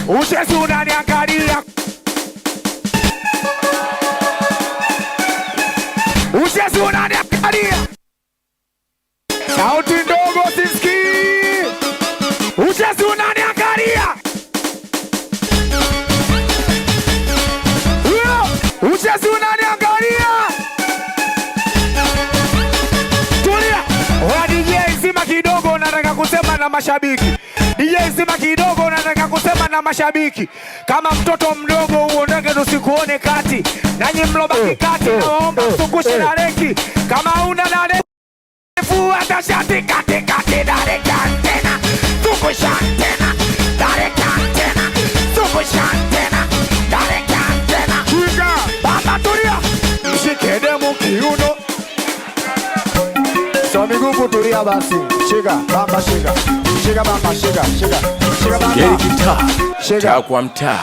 Ucheshi unaniangalia. Ucheshi unaniangalia. Sauti ndogo sisikii. Ucheshi unaniangalia. Ucheshi unaniangalia. Tulia. Oya DJ zima kidogo nataka kusema na mashabiki. DJ zima kidogo nataka kusema na mashabiki. Kama mtoto mdogo uondoke tusikuone kati. Nanyi mlobaki kati naomba msukushe na reki. Kama una na reki fuata shati kati kati na reki antena. Sukusha antena. Na reki antena. Sukusha antena. Na reki antena. Shika. Baba tulia. Mshike demu kiuno. So miguu tulia basi. Shika. Baba shika. Shika baba shika. Shika. Shika baba. Geri gitaa. Shika kwa mtaa.